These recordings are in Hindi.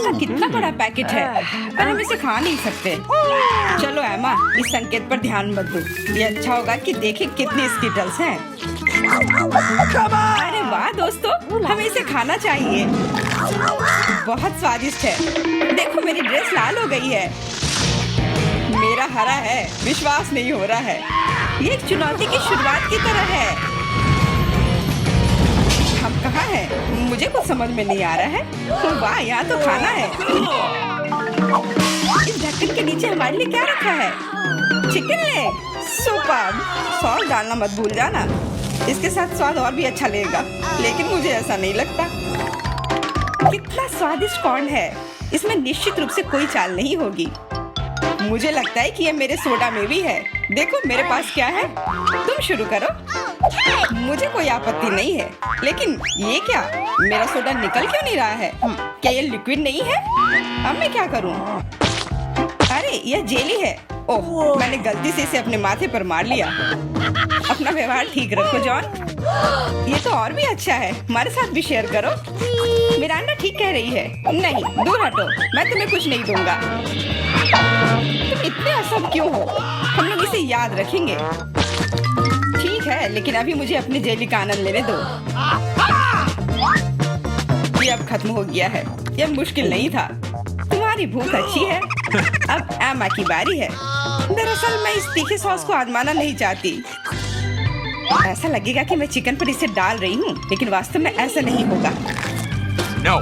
इसका कितना बड़ा पैकेट है, पर हम इसे खा नहीं सकते। चलो एमा, इस संकेत पर ध्यान मत दो। ये अच्छा होगा कि देखें कितनी स्किटल्स हैं। अरे वाह दोस्तों, हमें इसे खाना चाहिए। बहुत स्वादिष्ट है। देखो मेरी ड्रेस लाल हो गई है। मेरा हरा है, विश्वास नहीं हो रहा है। ये एक चुनौती की शुरुआत की तरह है। हम कहाँ हैं? मुझे कुछ समझ में नहीं आ रहा है। वाह, यहाँ तो खाना है। इस ढक्कन के नीचे हमारे लिए क्या रखा है? Chicken leg. सुपर्ब। सॉस डालना मत भूल जाना, इसके साथ स्वाद और भी अच्छा लगेगा। लेकिन मुझे ऐसा नहीं लगता। कितना स्वादिष्ट कॉर्न है, इसमें निश्चित रूप से कोई चाल नहीं होगी। मुझे लगता है कि ये मेरे सोडा में भी है। देखो मेरे पास क्या है। तुम शुरू करो। मुझे कोई आपत्ति नहीं है, लेकिन ये क्या? मेरा सोडा निकल क्यों नहीं रहा है? क्या ये लिक्विड नहीं है? अब मैं क्या करूं? अरे यह जेली है। ओह, मैंने गलती से इसे अपने माथे पर मार लिया। अपना व्यवहार ठीक रखो जॉन। ये तो और भी अच्छा है, हमारे साथ भी शेयर करो। मिरांडा ठीक कह रही है। नहीं, दूर हटो, मैं तुम्हें कुछ नहीं दूंगा। तुम इतने असब क्यों हो? हम लोग इसे याद रखेंगे। ठीक है, लेकिन अभी मुझे अपनी जेली का आनंद लेने दो। ये अब खत्म हो गया है। यह मुश्किल नहीं था। तुम्हारी भूख अच्छी है। अब एमा की बारी है। दरअसल मैं इस तीखे सॉस को आजमाना नहीं चाहती। ऐसा लगेगा कि मैं चिकन पर इसे डाल रही हूँ, लेकिन वास्तव में ऐसा नहीं होगा। No.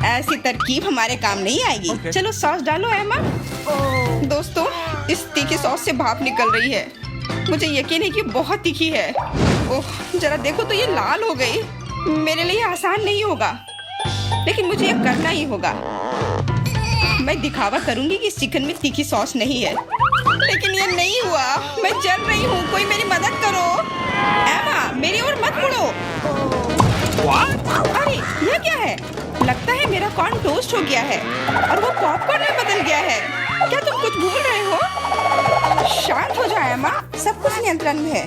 ऐसी तरकीब हमारे काम नहीं आएगी। Okay. चलो सॉस डालो एमा। दोस्तों, इस तीखी सॉस से भाप निकल रही है। मुझे यकीन है कि बहुत तीखी है। ओह, जरा देखो तो ये लाल हो गई। मेरे लिए आसान नहीं होगा, लेकिन मुझे ये करना ही होगा। मैं दिखावा करूंगी कि इस चिकन में तीखी सॉस नहीं है, लेकिन ये नहीं हुआ। मैं जल रही हूँ, कोई मेरी मदद करो। एमा, मेरी ओर मत मुड़ो। अरे ये क्या है? लगता है मेरा कॉर्न टोस्ट हो गया है और वो पॉपकॉर्न में बदल गया है। क्या तुम कुछ भूल रहे हो? शांत हो जाओ एमा, सब कुछ नियंत्रण में है।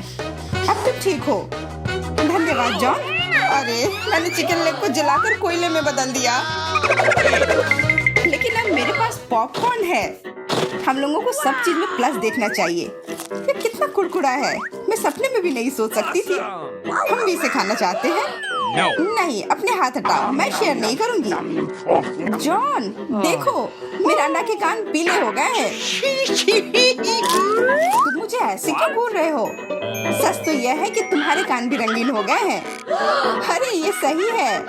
अब तुम ठीक हो। धन्यवाद जॉन। अरे मैंने चिकन लेग को जलाकर कोयले में बदल दिया। लेकिन अब मेरे पास पॉपकॉर्न है। हम लोगों को सब चीज में प्लस देखना चाहिए। ये कितना कुड़कुड़ा है, मैं सपने में भी नहीं सोच सकती थी। हम भी इसे खाना चाहते हैं। No. नहीं, अपने हाथ हटाओ, मैं शेयर नहीं करूंगी। जॉन, देखो मिरांडा के कान पीले हो गए हैं। तुम मुझे ऐसे क्यों बोल रहे हो? सच तो यह है कि तुम्हारे कान भी रंगीन हो गए हैं। अरे ये सही है।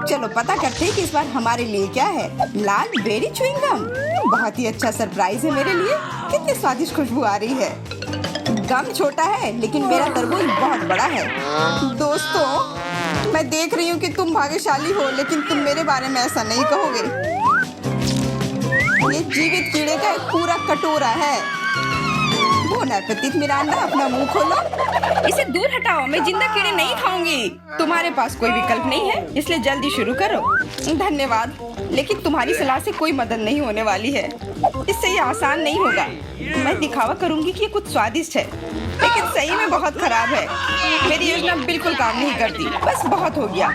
चलो पता करते हैं कि इस बार हमारे लिए क्या है। लाल बेरी च्युइंग गम। बहुत ही अच्छा सरप्राइज है मेरे लिए। कितनी स्वादिष्ट खुशबू आ रही है। गम छोटा है, लेकिन मेरा तरबूज बहुत बड़ा है। दोस्तों, मैं देख रही हूँ कि तुम भाग्यशाली हो, लेकिन तुम मेरे बारे में ऐसा नहीं कहोगे। ये जीवित कीड़े का एक पूरा कटोरा है। बोन एपेटिट मिरांडा, अपना मुंह खोलो। इसे दूर हटाओ, मैं जिंदा कीड़े नहीं खाऊंगी। तुम्हारे पास कोई विकल्प नहीं है, इसलिए जल्दी शुरू करो। धन्यवाद, लेकिन तुम्हारी सलाह से कोई मदद नहीं होने वाली है। इससे ये आसान नहीं होगा। मैं दिखावा करूंगी कि ये कुछ स्वादिष्ट है, लेकिन सही में बहुत खराब है। मेरी योजना बिल्कुल काम नहीं करती। बस बहुत हो गया।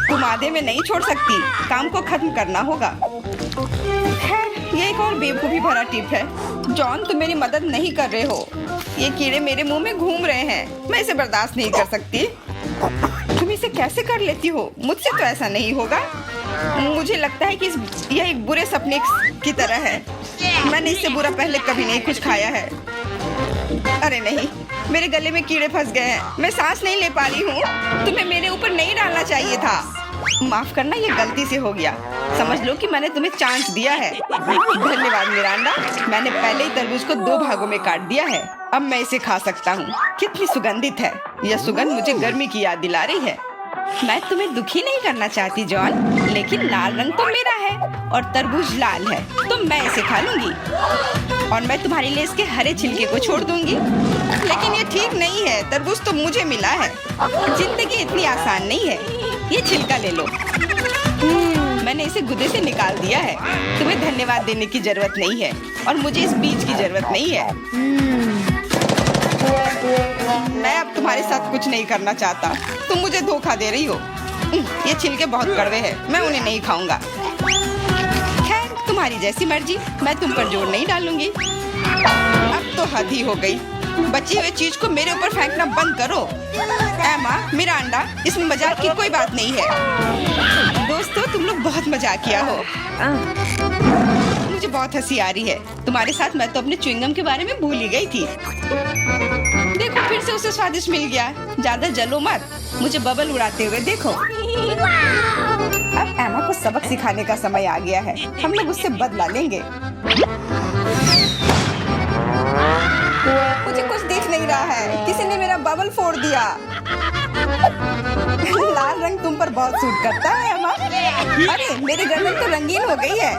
तुम आधे में नहीं छोड़ सकती, काम को खत्म करना होगा। खैर, ये एक और बेवकूफी भरा टिप है। जॉन, तुम मेरी मदद नहीं कर रहे हो। ये कीड़े मेरे मुंह में घूम रहे हैं। मैं इसे बर्दाश्त नहीं कर सकती। तुम इसे कैसे कर लेती हो? मुझसे तो ऐसा नहीं होगा। मुझे लगता है कि यह एक बुरे सपने की तरह है। मैंने इससे बुरा पहले कभी नहीं कुछ खाया है। अरे नहीं, मेरे गले में कीड़े फंस गए हैं। मैं सांस नहीं ले पा रही हूँ। तुम्हें मेरे ऊपर नहीं डालना चाहिए था। माफ करना, ये गलती से हो गया। समझ लो कि मैंने तुम्हें चांस दिया है। धन्यवाद मिरांडा। मैंने पहले ही तरबूज को 2 भागों में काट दिया है। अब मैं इसे खा सकता हूँ। कितनी सुगंधित है। यह सुगंध मुझे गर्मी की याद दिला रही है। मैं तुम्हें दुखी नहीं करना चाहती जॉन, लेकिन लाल रंग तो मेरा है और तरबूज लाल है, तो मैं इसे खा लूंगी। और मैं तुम्हारे लिए इसके हरे छिलके को छोड़ दूंगी। लेकिन ये ठीक नहीं है। तरबूज तो मुझे मिला है। जिंदगी इतनी आसान नहीं है। ये छिलका ले लो। मैंने इसे गुदे से निकाल दिया है। तुम्हें धन्यवाद देने की जरूरत नहीं है और मुझे इस बीज की जरूरत नहीं है। मैं अब तुम्हारे साथ कुछ नहीं करना चाहता। तुम मुझे धोखा दे रही हो। ये छिलके बहुत कड़वे हैं, मैं उन्हें नहीं खाऊंगा। खैर तुम्हारी जैसी मर्जी, मैं तुम पर जोर नहीं डालूंगी। अब तो हद ही हो गई, बची हुई चीज को मेरे ऊपर फेंकना बंद करो। एमा, मिरांडा, इसमें मजाक की कोई बात नहीं है। दोस्तों तुम लोग बहुत मजाक किया हो, मुझे बहुत हंसी आ रही है। तुम्हारे साथ मैं तो अपने च्युइंगम के बारे में भूल ही गई थी। देखो फिर से उसे स्वादिष्ट मिल गया। ज्यादा जलो मत, मुझे बबल उड़ाते हुए देखो। अब एमा को सबक सिखाने का समय आ गया है, हम लोग उससे बदला लेंगे। मुझे कुछ दिख नहीं रहा है, किसी ने मेरा बबल फोड़ दिया। लाल रंग तुम पर बहुत सूट करता है एमा। अरे मेरी गर्दन तो रंगीन हो गई है।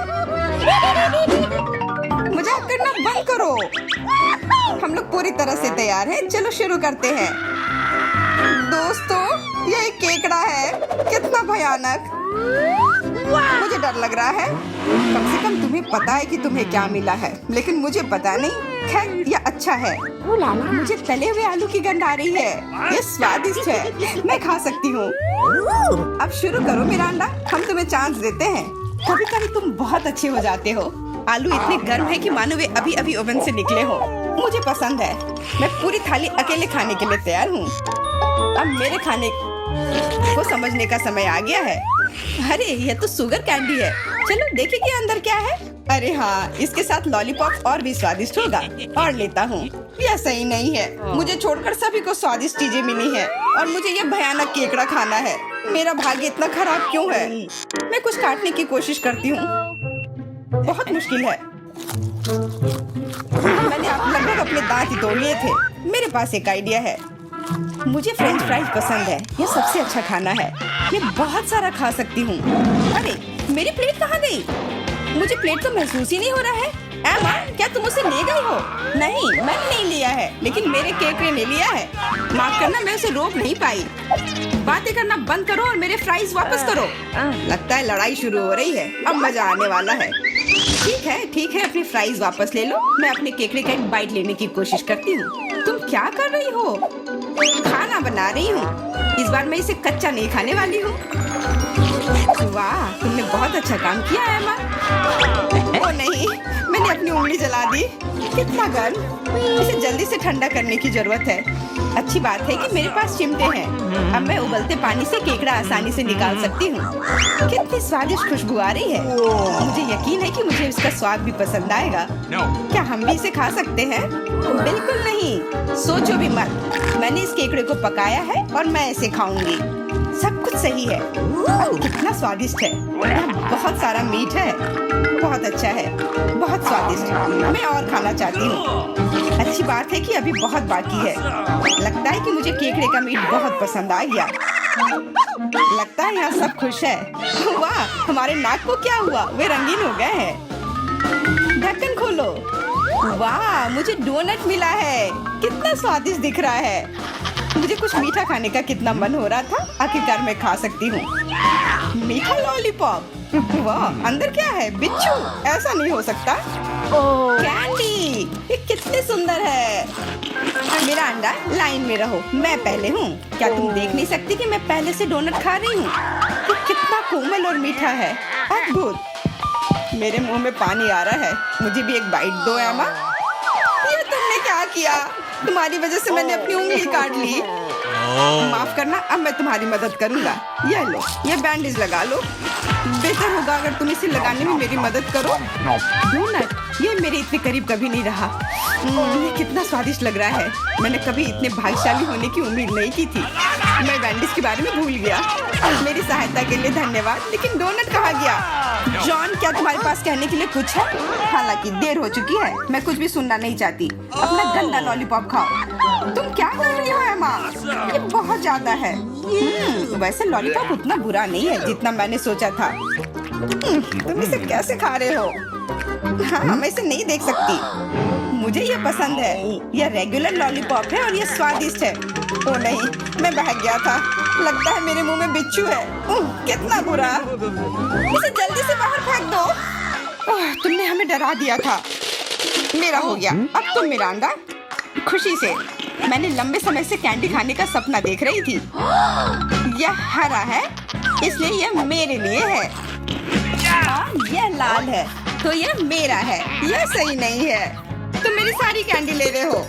मजाक करना बंद करो। हम लोग पूरी तरह से तैयार हैं, चलो शुरू करते हैं। दोस्तों ये एक केकड़ा है, कितना भयानक। मुझे डर लग रहा है। कम से कम तुम्हें पता है कि तुम्हें क्या मिला है, लेकिन मुझे पता नहीं। खैर यह अच्छा है। मुझे तले हुए आलू की गंध आ रही है, ये स्वादिष्ट है, मैं खा सकती हूँ। अब शुरू करो मिरांडा, हम तुम्हें चांस देते हैं। कभी कभी तुम बहुत अच्छे हो जाते हो। आलू इतने गर्म है कि मानो वे अभी अभी ओवन से निकले हो। मुझे पसंद है, मैं पूरी थाली अकेले खाने के लिए तैयार हूँ। अब मेरे खाने को समझने का समय आ गया है। अरे ये तो शुगर कैंडी है, चलो देखें कि अंदर क्या है। अरे हाँ, इसके साथ लॉलीपॉप और भी स्वादिष्ट होगा। और लेता हूँ। यह सही नहीं है, मुझे छोड़कर सभी को स्वादिष्ट चीजें मिली हैं और मुझे यह भयानक केकड़ा खाना है। मेरा भाग्य इतना खराब क्यों है? मैं कुछ काटने की कोशिश करती हूँ, बहुत मुश्किल है। मैंने लगभग अपने दांत ही तोड़ लिए थे। मेरे पास एक आइडिया है, मुझे फ्रेंच फ्राइज पसंद है, यह सबसे अच्छा खाना है। मैं बहुत सारा खा सकती हूँ। अरे मेरी प्लेट कहाँ गई? मुझे प्लेट तो महसूस ही नहीं हो रहा है। एमा, क्या तुम उसे ले गई हो? नहीं, मैंने नहीं लिया है, लेकिन मेरे केकड़े ने लिया है। माफ करना, मैं उसे रोक नहीं पाई। बातें करना बंद करो और मेरे फ्राइज वापस करो। लगता है लड़ाई शुरू हो रही है, अब मजा आने वाला है। ठीक है, अपनी फ्राइज वापस ले लो। मैं अपने केकड़े का एक बाइट लेने की कोशिश करती हूँ। तुम क्या कर रही हो? खाना बना रही हूँ। इस बार मैं इसे कच्चा नहीं खाने वाली हूँ। वाह, तुमने बहुत अच्छा काम किया एमा। ओ नहीं, मैंने अपनी उंगली जला दी। कितना गर्म, इसे जल्दी से ठंडा करने की जरूरत है। अच्छी बात है कि मेरे पास चिमटे हैं। अब मैं उबलते पानी से केकड़ा आसानी से निकाल सकती हूँ। कितनी स्वादिष्ट खुशबू आ रही है। मुझे यकीन है कि मुझे इसका स्वाद भी पसंद आएगा। क्या हम भी इसे खा सकते हैं? बिल्कुल नहीं, सोचो भी मत। मैंने इस केकड़े को पकाया है और मैं इसे खाऊंगी। सब कुछ सही है। कितना स्वादिष्ट है। बहुत सारा मीठ है, बहुत अच्छा है, बहुत स्वादिष्ट। मैं और खाना चाहती हूँ। अच्छी बात है कि अभी बहुत बाकी है। लगता है कि मुझे केकड़े का मीट बहुत पसंद आ गया। लगता है यहाँ सब खुश है। वाह, हमारे नाक को क्या हुआ? वे रंगीन हो गए हैं। ढक्कन खोलो। वाह, मुझे डोनट मिला है। कितना स्वादिष्ट दिख रहा है। मुझे कुछ मीठा खाने का कितना मन हो रहा था, आखिरकार मैं खा सकती हूँ। मीठा लॉलीपॉप। वाह, अंदर क्या है? बिच्छू? ऐसा नहीं हो सकता। कैंडी, ये कितने सुंदर है। मिरांडा, लाइन में रहो, मैं पहले हूँ। क्या तुम देख नहीं सकती कि मैं पहले से डोनट खा रही हूँ? ये कितना कोमल और मीठा है, अद्भुत। मेरे मुंह में पानी आ रहा है। मुझे भी एक बाइट दो एमा। ये तुमने क्या किया? तुम्हारी वजह से मैंने अपनी उंगली काट ली। माफ करना, अब मैं तुम्हारी मदद करूंगा। ये लो, ये बैंडेज लगा लो। बेहतर होगा अगर तुम इसे लगाने में मेरी मदद करो। डोनट, ये मेरे इतने करीब कभी नहीं रहा। ये कितना स्वादिष्ट लग रहा है। मैंने कभी इतने भाग्यशाली होने की उम्मीद नहीं की थी। मैं बैंडेज के बारे में भूल गया। मेरी सहायता के लिए धन्यवाद, लेकिन डोनट कहाँ गया? जॉन, क्या तुम्हारे पास कहने के लिए कुछ है? हालांकि देर हो चुकी है, मैं कुछ भी सुनना नहीं चाहती। अपना गंदा लॉलीपॉप खाओ। तुम क्या कर रही हो एमा? ये बहुत ज्यादा है। वैसे लॉलीपॉप उतना बुरा नहीं है जितना मैंने सोचा था। तुम इसे कैसे खा रहे हो? हाँ, मैं इसे नहीं देख सकती। मुझे ये पसंद है। यह रेगुलर लॉलीपॉप है और ये स्वादिष्ट है। ओ नहीं, मैं बहक गया था। लगता है मेरे मुंह में बिच्छू है। कितना बुरा। इसे जल्दी से बाहर फेंक दो। तुमने हमें डरा दिया था। मेरा हो गया। अब तुम मिरांडा। खुशी से। मैंने लंबे समय से कैंडी खाने का सपना देख रही थी। यह हरा है इसलिए यह मेरे लिए है। हाँ, यह लाल है तो यह मेरा है। यह सही नहीं है। तुम मेरी सारी कैंडी ले रहे हो।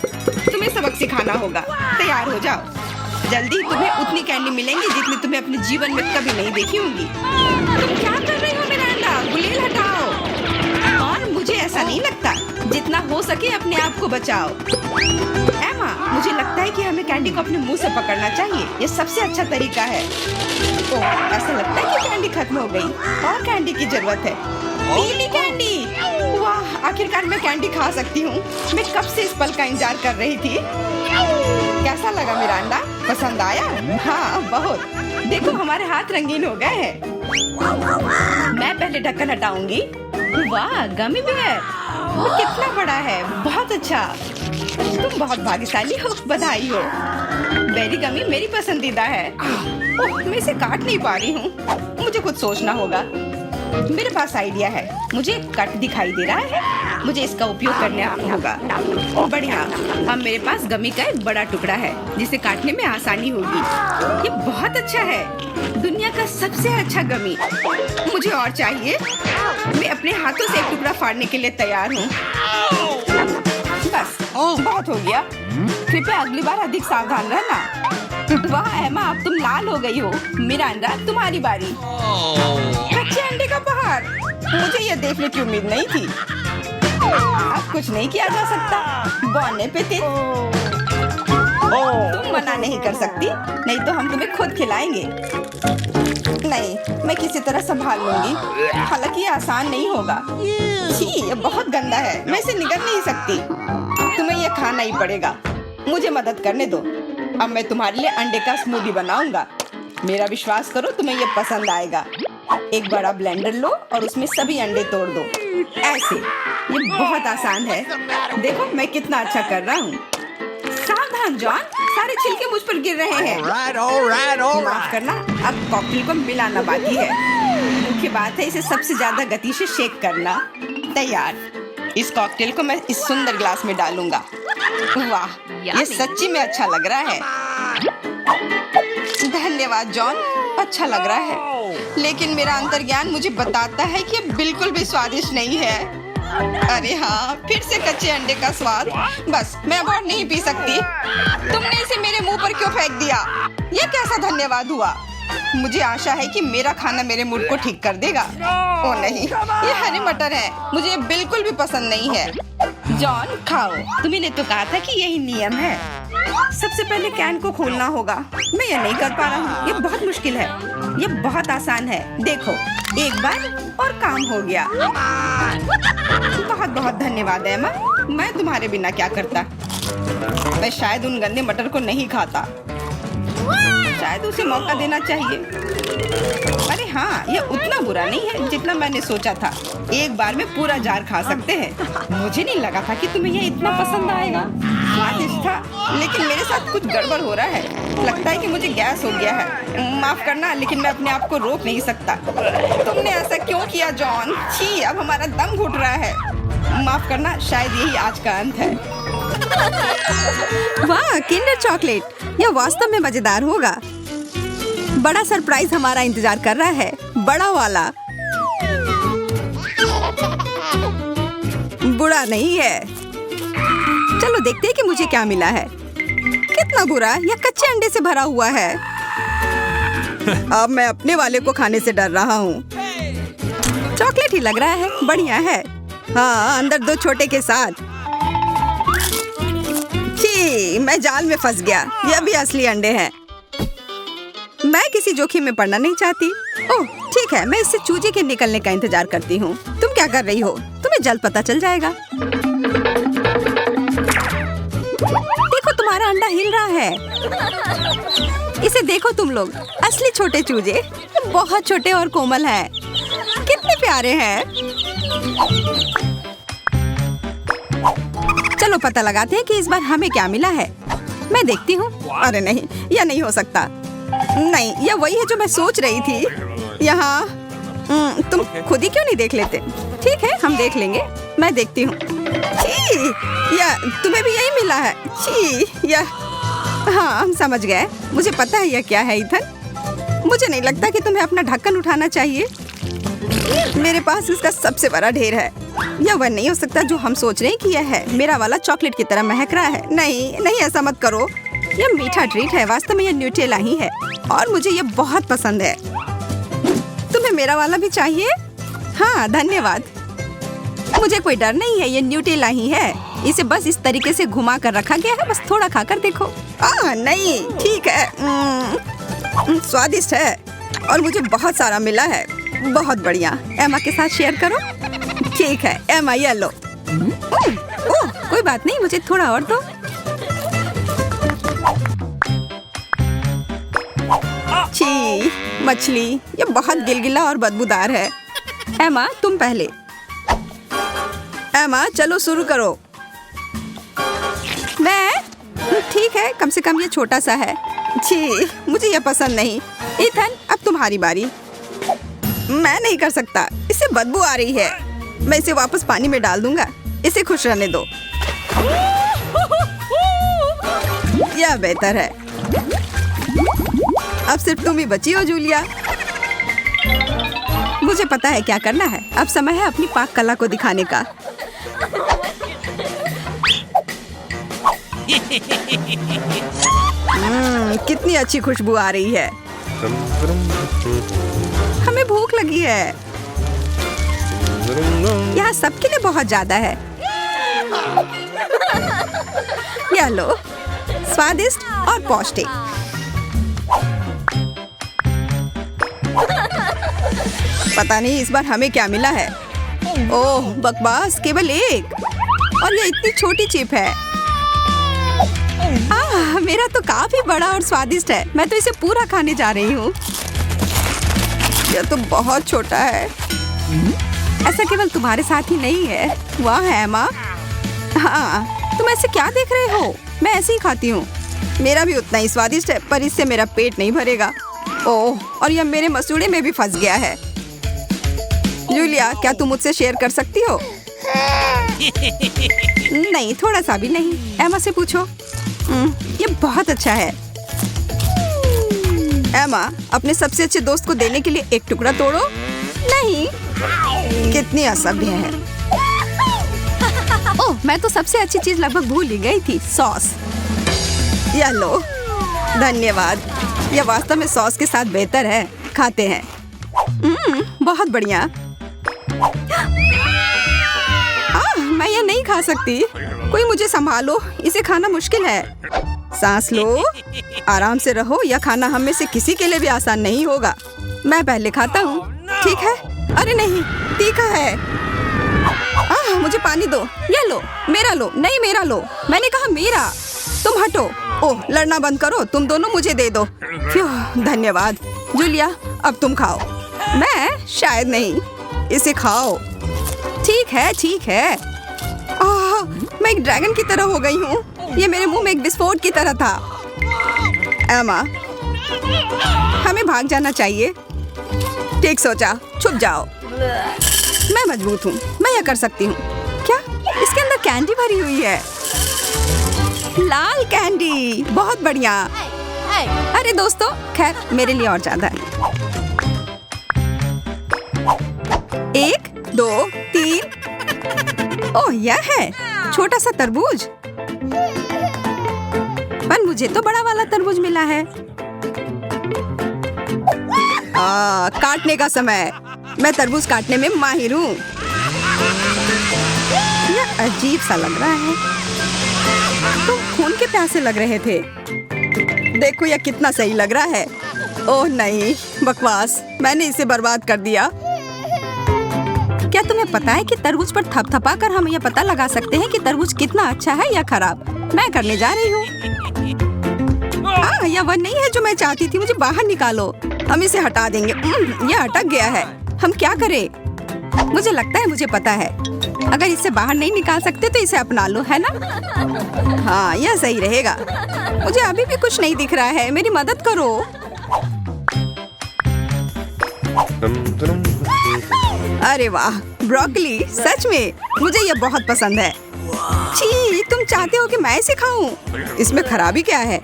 तुम्हें सबक सिखाना होगा। तैयार हो जाओ। जल्दी तुम्हें उतनी कैंडी मिलेंगी जितनी तुम्हें अपने जीवन में कभी नहीं देखी होंगी। तुम क्या कर रही हो मिरांडा? गुलेल हटाओ। और मुझे ऐसा नहीं लगता। जितना हो सके अपने आप को बचाओ। एमा, मुझे लगता है कि हमें कैंडी को अपने मुंह से पकड़ना चाहिए। यह सबसे अच्छा तरीका है। ओह, ऐसा लगता है कि कैंडी खत्म हो गई। और कैंडी की जरूरत है। पीली कैंडी। वाह, आखिरकार मैं कैंडी खा सकती हूँ। मैं कब से इस पल का इंतजार कर रही थी। कैसा लगा मिरांडा? पसंद आया? हाँ, बहुत। देखो, हमारे हाथ रंगीन हो गए हैं। मैं पहले ढक्कन हटाऊंगी। वाह, गमी बेयर। वो कितना बड़ा है। बहुत अच्छा। तुम बहुत भाग्यशाली हो। बधाई हो। बेरी गमी मेरी पसंदीदा है। ओह, मैं इसे काट नहीं पा रही हूँ। मुझे कुछ सोचना होगा। मेरे पास आइडिया है। मुझे कट दिखाई दे रहा है। मुझे इसका उपयोग करना होगा। बढ़िया। अब मेरे पास गमी का एक बड़ा टुकड़ा है जिसे काटने में आसानी होगी। ये बहुत अच्छा है। दुनिया का सबसे अच्छा गमी। मुझे और चाहिए। मैं अपने हाथों से एक टुकड़ा फाड़ने के लिए तैयार हूँ। बस, बहुत हो गया। कृपया अगली बार अधिक सावधान रहना। वाह एमा, अब तुम लाल हो गई हो। मिरांडा, तुम्हारी बारी। कच्चे अंडे का पहाड़। मुझे यह देखने की उम्मीद नहीं थी। अब कुछ नहीं किया जा सकता। बॉन एपेटिट। तुम मना नहीं कर सकती। नहीं तो हम तुम्हें खुद खिलाएंगे। नहीं, मैं किसी तरह संभाल लूंगी। हालांकि ये आसान नहीं होगा। छी, ये बहुत गंदा है। मैं इसे निगल नहीं सकती। तुम्हें यह खाना ही पड़ेगा। मुझे मदद करने दो। अब मैं तुम्हारे लिए अंडे का स्मूदी बनाऊंगा। मेरा विश्वास करो, तुम्हें यह पसंद आएगा। एक बड़ा ब्लेंडर लो और उसमें सभी अंडे तोड़ दो। ऐसे। ये बहुत आसान है। देखो मैं कितना अच्छा कर रहा हूँ। सावधान जॉन, सारे छिलके मुझ पर गिर रहे हैं। माफ करना, अब कॉकटेल को मिलाना बाकी है। मुख्य बात है इसे सबसे ज्यादा गति से शेक करना। तैयार। इस कॉकटेल को मैं इस सुंदर ग्लास में डालूंगा। वाह, ये सच्ची में अच्छा लग रहा है। धन्यवाद जॉन, अच्छा लग रहा है। लेकिन मेरा अंतर्ज्ञान मुझे बताता है कि ये बिल्कुल भी स्वादिष्ट नहीं है। अरे हाँ, फिर से कच्चे अंडे का स्वाद। बस, मैं अब और नहीं पी सकती। तुमने इसे मेरे मुंह पर क्यों फेंक दिया? ये कैसा धन्यवाद हुआ? मुझे आशा है कि मेरा खाना मेरे मूड को ठीक कर देगा। ओ नहीं, ये हरे मटर है। मुझे बिल्कुल भी पसंद नहीं है। जॉन, खाओ। तुम्हें तो कहा था कि यही नियम है। सबसे पहले कैन को खोलना होगा। मैं ये नहीं कर पा रहा हूँ। ये बहुत मुश्किल है। ये बहुत आसान है। देखो, एक बार और काम हो गया। बहुत बहुत धन्यवाद एमा। मैं तुम्हारे बिना क्या करता। मैं शायद उन गंदे मटर को नहीं खाता। शायद उसे मौका देना चाहिए। अरे हाँ, ये उतना बुरा नहीं है जितना मैंने सोचा था। एक बार में पूरा जार खा सकते हैं। मुझे नहीं लगा था कि तुम्हें ये इतना पसंद आएगा। स्वादिष्ट था, लेकिन मेरे साथ कुछ गड़बड़ हो रहा है। लगता है कि मुझे गैस हो गया है। माफ करना, लेकिन मैं अपने आप को रोक नहीं सकता। तुमने ऐसा क्यों किया जॉन? छी, अब हमारा दम घुट रहा है। माफ करना, शायद यही आज का अंत है। वाह, किंडर चॉकलेट। यह वास्तव में मजेदार होगा। बड़ा सरप्राइज हमारा इंतजार कर रहा है। बड़ा वाला। बुरा नहीं है। चलो देखते हैं कि मुझे क्या मिला है। कितना बुरा। यह कच्चे अंडे से भरा हुआ है। अब मैं अपने वाले को खाने से डर रहा हूँ। चॉकलेट ही लग रहा है। बढ़िया है। हाँ, अंदर दो छोटे के साथ। छी, मैं जाल में फंस गया। यह भी असली अंडे हैं। मैं किसी जोखिम में पड़ना नहीं चाहती। ओह, ठीक है, मैं इससे चूजे के निकलने का इंतजार करती हूँ। तुम क्या कर रही हो? तुम्हें जल्द पता चल जाएगा। देखो, तुम्हारा अंडा हिल रहा है। इसे देखो तुम लोग। असली छोटे चूजे। बहुत छोटे और कोमल हैं। कितने प्यारे हैं। चलो पता लगाते हैं कि इस बार हमें क्या मिला है। मैं देखती हूँ। अरे नहीं, यह नहीं हो सकता। नहीं, यह वही है जो मैं सोच रही थी। यहाँ तुम खुद ही क्यों नहीं देख लेते? ठीक है, हम देख लेंगे। मैं देखती हूँ। छी, यह तुम्हें भी यही मिला है? छी, यह हाँ, हम समझ गए। मुझे पता है यह क्या है, इथन। मुझे नहीं लगता कि तुम्हें अपना ढक्कन उठाना चाहिए। मेरे पास इसका सबसे बड़ा ढेर है। यह वह नहीं हो सकता जो हम सोच रहे हैं कि यह है। मेरा वाला चॉकलेट की तरह महक रहा है। नहीं नहीं, ऐसा मत करो। यह मीठा ट्रीट है। वास्तव में यह न्यूटेला ही है और मुझे यह बहुत पसंद है। तुम्हें मेरा वाला भी चाहिए? हाँ धन्यवाद। मुझे कोई डर नहीं है, ये न्यूटेला ही है। इसे बस इस तरीके से घुमा कर रखा गया है। बस थोड़ा खाकर देखो। नहीं ठीक है। स्वादिष्ट है और मुझे बहुत सारा मिला है। बहुत बढ़िया। एमा के साथ शेयर करो। ठीक है एमा, ये लो। ओह कोई बात नहीं, मुझे थोड़ा और दो। छी, मछली, ये बहुत गिलगिला और बदबूदार है। एमा तुम पहले। एमा चलो शुरू करो। मैं? ठीक है, कम से कम ये छोटा सा है। छी, मुझे ये पसंद नहीं। इथन अब तुम्हारी बारी। मैं नहीं कर सकता, इससे बदबू आ रही है। मैं इसे वापस पानी में डाल दूंगा। इसे खुश रहने दो। यह बेहतर है। अब सिर्फ तुम ही बची हो जूलिया। मुझे पता है क्या करना है। अब समय है अपनी पाक कला को दिखाने का। कितनी अच्छी खुशबू आ रही है। हमें भूख लगी है। यहाँ सबके लिए बहुत ज्यादा है। यह लो, स्वादिष्ट और पौष्टिक। पता नहीं इस बार हमें क्या मिला है। ओह बकवास, केवल एक। और ये इतनी छोटी चिप है। मेरा तो काफी बड़ा और स्वादिष्ट है। मैं तो इसे पूरा खाने जा रही हूँ। यह तो बहुत छोटा है। ऐसा केवल तुम्हारे साथ ही नहीं है। वाह है माँ। हाँ तुम ऐसे क्या देख रहे हो? मैं ऐसे ही खाती हूँ। मेरा भी उतना ही स्वादिष्ट है, पर इससे मेरा पेट नहीं भरेगा। ओह, और यह मेरे मसूड़े में भी फंस गया है। जूलिया क्या तुम मुझसे शेयर कर सकती हो? नहीं, थोड़ा सा भी नहीं। एमा से पूछो। ये बहुत अच्छा है। एमा अपने सबसे अच्छे दोस्त को देने के लिए एक टुकड़ा तोड़ो। नहीं, कितनी असभ्य है। ओह, मैं तो सबसे अच्छी चीज लगभग भूल ही गई थी, सॉस। यह लो। धन्यवाद। यह वास्तव में सॉस के साथ बेहतर है। खाते हैं। बहुत बढ़िया। मैं यह नहीं खा सकती। कोई मुझे संभालो, इसे खाना मुश्किल है। सांस लो, आराम से रहो। यह खाना हम में से किसी के लिए भी आसान नहीं होगा। मैं पहले खाता हूँ। ठीक है? अरे नहीं, तीखा है। मुझे पानी दो। यह लो, मेरा लो। नहीं, मेरा लो। मैंने कहा मेरा। तुम हटो। ओह, लड़ना बंद करो। तुम दोनों मुझे दे दो। धन्यवाद। जूलिया अब तुम खाओ। मैं? शायद नहीं। इसे खाओ। ठीक है, ठीक है। मैं एक ड्रैगन की तरह हो गई हूँ। ये मेरे मुंह में एक विस्फोट की तरह था। एमा, हमें भाग जाना चाहिए। ठीक सोचा, छुप जाओ। मैं मजबूत हूँ, मैं यह कर सकती हूँ। क्या? इसके अंदर कैंडी भरी हुई है। लाल कैंडी, बहुत बढ़िया। अरे दोस्तों, खैर मेरे लिए और ज्यादा है। 1, 2, 3। ओह, यह है छोटा सा तरबूज। पर मुझे तो बड़ा वाला तरबूज मिला है। काटने का समय। मैं तरबूज काटने में माहिर हूँ। यह अजीब सा लग रहा है। तुम खून के प्यासे लग रहे थे। देखो यह कितना सही लग रहा है। ओह नहीं, बकवास। मैंने इसे बर्बाद कर दिया। क्या तुम्हें पता है कि तरबूज पर थपथपा कर हम यह पता लगा सकते हैं कि तरबूज कितना अच्छा है या खराब? मैं करने जा रही हूँ। यह वह नहीं है जो मैं चाहती थी। मुझे बाहर निकालो। हम इसे हटा देंगे। यह अटक गया है। हम क्या करें? मुझे लगता है मुझे पता है। अगर इसे बाहर नहीं निकाल सकते तो इसे अपना लो, है ना? हाँ, यह सही रहेगा। मुझे अभी भी कुछ नहीं दिख रहा है। मेरी मदद करो। अरे वाह, ब्रोकली। सच में मुझे यह बहुत पसंद है। छी, तुम चाहते हो कि मैं इसे खाऊं? इसमें खराबी क्या है?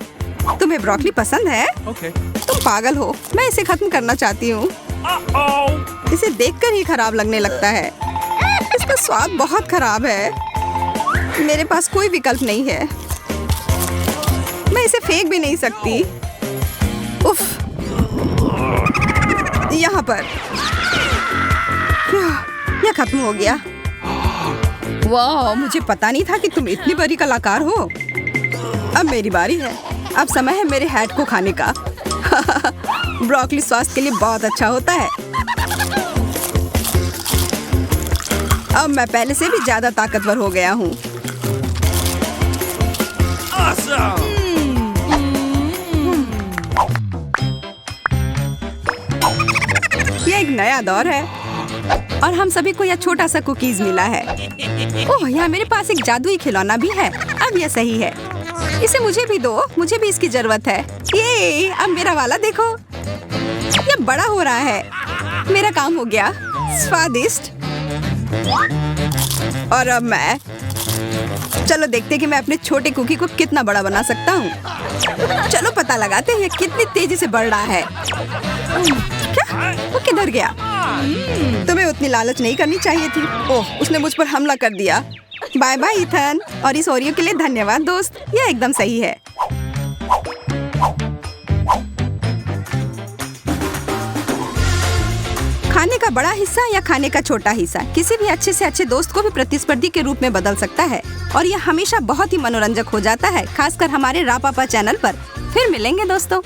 तुम्हें ब्रोकली पसंद है? तुम पागल हो, मैं इसे खत्म करना चाहती हूँ। इसे देखकर ही खराब लगने लगता है। इसका स्वाद बहुत खराब है। मेरे पास कोई विकल्प नहीं है। मैं इसे फेंक भी नहीं सकती। उफ, यहाँ पर यह खत्म हो गया। वाह, मुझे पता नहीं था कि तुम इतनी बड़ी कलाकार हो। अब मेरी बारी है। अब समय है मेरे हैट को खाने का। ब्रोकली स्वास्थ्य के लिए बहुत अच्छा होता है। अब मैं पहले से भी ज्यादा ताकतवर हो गया हूँ। यह एक नया दौर है और हम सभी को यह छोटा सा कुकीज मिला है। ओह, यहाँ मेरे पास एक जादुई खिलौना भी है। अब यह सही है। इसे मुझे भी दो, मुझे भी इसकी जरूरत है। ये अब मेरा वाला देखो, यह बड़ा हो रहा है। मेरा काम हो गया। स्वादिष्ट। और अब मैं, चलो देखते कि मैं अपने छोटे कुकी को कितना बड़ा बना सकता हूँ। चलो पता लगाते हैं कितनी तेजी से बढ़ रहा है। क्या? वो किधर गया? तुम्हें उतनी लालच नहीं करनी चाहिए थी। ओह, उसने मुझ पर हमला कर दिया। बाय बाय इथन, और इस ओरियो के लिए धन्यवाद दोस्त। यह एकदम सही है। खाने का बड़ा हिस्सा या खाने का छोटा हिस्सा किसी भी अच्छे से अच्छे दोस्त को भी प्रतिस्पर्धी के रूप में बदल सकता है, और यह हमेशा बहुत ही मनोरंजक हो जाता है, खासकर हमारे रापापा चैनल पर। फिर मिलेंगे दोस्तों।